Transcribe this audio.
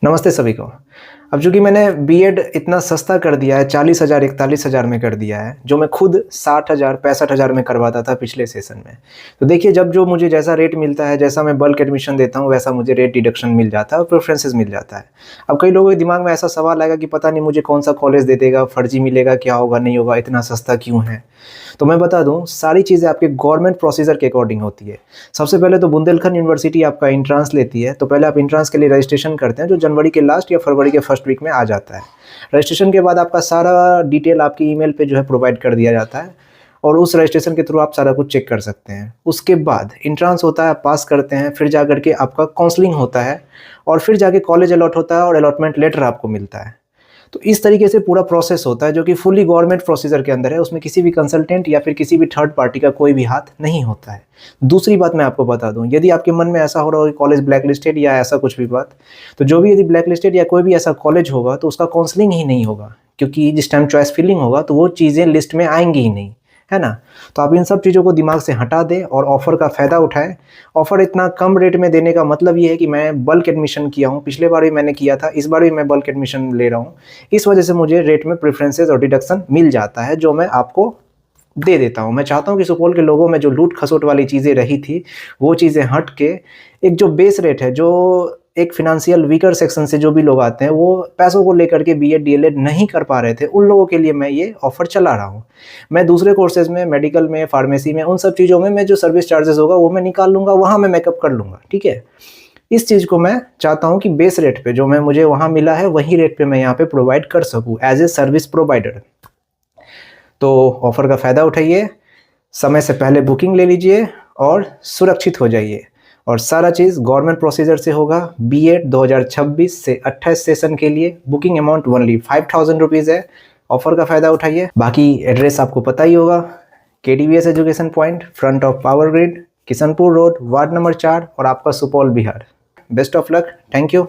नमस्ते सभी को। अब चूँकि मैंने बीएड इतना सस्ता कर दिया है, 40,000 41,000 में कर दिया है, जो मैं खुद 60,000 65,000 में करवाता था पिछले सेशन में। तो देखिए, जब जो मुझे जैसा रेट मिलता है, जैसा मैं बल्क एडमिशन देता हूँ, वैसा मुझे रेट डिडक्शन मिल जाता है और प्रेफ़रेंसेस मिल जाता है। अब कई लोगों के दिमाग में ऐसा सवाल आएगा कि पता नहीं मुझे कौन-सा कॉलेज दे देगा, फर्जी मिलेगा, क्या होगा, नहीं होगा, इतना सस्ता क्यों है? तो मैं बता दूँ, सारी चीज़ें आपके गवर्नमेंट प्रोसीजर के अकॉर्डिंग होती है। सबसे पहले तो बुंदेलखंड यूनिवर्सिटी आपका एंट्रेंस लेती है, तो पहले आप एंट्रेंस के लिए रजिस्ट्रेशन करते हैं, जो जनवरी के लास्ट या फरवरी के फर्स्ट वीक में आ जाता है। रजिस्ट्रेशन के बाद आपका सारा डिटेल आपकी ईमेल पे जो है प्रोवाइड कर दिया जाता है और उस रजिस्ट्रेशन के थ्रू आप सारा कुछ चेक कर सकते हैं। उसके बाद एंट्रेंस होता है, आप पास करते हैं, फिर जा कर के आपका काउंसलिंग होता है और फिर जाके कॉलेज अलॉट होता है और अलॉटमेंट लेटर आपको मिलता है। तो इस तरीके से पूरा प्रोसेस होता है, जो कि फुली गवर्नमेंट प्रोसीजर के अंदर है। उसमें किसी भी कंसल्टेंट या फिर किसी भी थर्ड पार्टी का कोई भी हाथ नहीं होता है। दूसरी बात मैं आपको बता दूं, यदि आपके मन में ऐसा हो रहा हो कि कॉलेज ब्लैक लिस्टेड या ऐसा कुछ भी बात, तो जो भी यदि ब्लैक लिस्टेड या कोई भी ऐसा कॉलेज होगा तो उसका काउंसलिंग ही नहीं होगा, क्योंकि जिस टाइम चॉइस फिलिंग होगा तो वो चीज़ें लिस्ट में आएंगी ही नहीं, है ना। तो आप इन सब चीज़ों को दिमाग से हटा दें और ऑफ़र का फ़ायदा उठाएं। ऑफ़र इतना कम रेट में देने का मतलब ये है कि मैं बल्क एडमिशन किया हूँ, पिछले बार भी मैंने किया था, इस बार भी मैं बल्क एडमिशन ले रहा हूँ। इस वजह से मुझे रेट में प्रेफरेंसेस और डिडक्शन मिल जाता है, जो मैं आपको दे देता हूँ। मैं चाहता हूँ कि सुपौल के लोगों में जो लूट खसोट वाली चीज़ें रही थी, वो चीज़ें हट के एक जो बेस रेट है, जो एक फ़ाइनेंशियल वीकर सेक्शन से जो भी लोग आते हैं, वो पैसों को लेकर के बीएड डीएलएड नहीं कर पा रहे थे, उन लोगों के लिए मैं ये ऑफ़र चला रहा हूँ। मैं दूसरे कोर्सेज़ में, मेडिकल में, फार्मेसी में, उन सब चीज़ों में मैं जो सर्विस चार्जेस होगा वो मैं निकाल लूँगा, वहाँ मैं मेकअप कर लूँगा, ठीक है। इस चीज़ को मैं चाहता हूँ कि बेस रेट पे जो मुझे वहाँ मिला है, वही रेट पे मैं यहाँ पे प्रोवाइड कर सकूँ एज़ ए सर्विस प्रोवाइडर। तो ऑफ़र का फ़ायदा उठाइए, समय से पहले बुकिंग ले लीजिए और सुरक्षित हो जाइए। और सारा चीज़ गवर्नमेंट प्रोसीजर से होगा। बीएड 2026 से 28 सेशन के लिए बुकिंग अमाउंट ओनली 5,000 रुपीज़ है। ऑफ़र का फ़ायदा उठाइए। बाकी एड्रेस आपको पता ही होगा, KDVS education point, front of power grid, Kishanpur road, ward number 4 और आपका Supaul, Bihar. Best of luck. Thank you.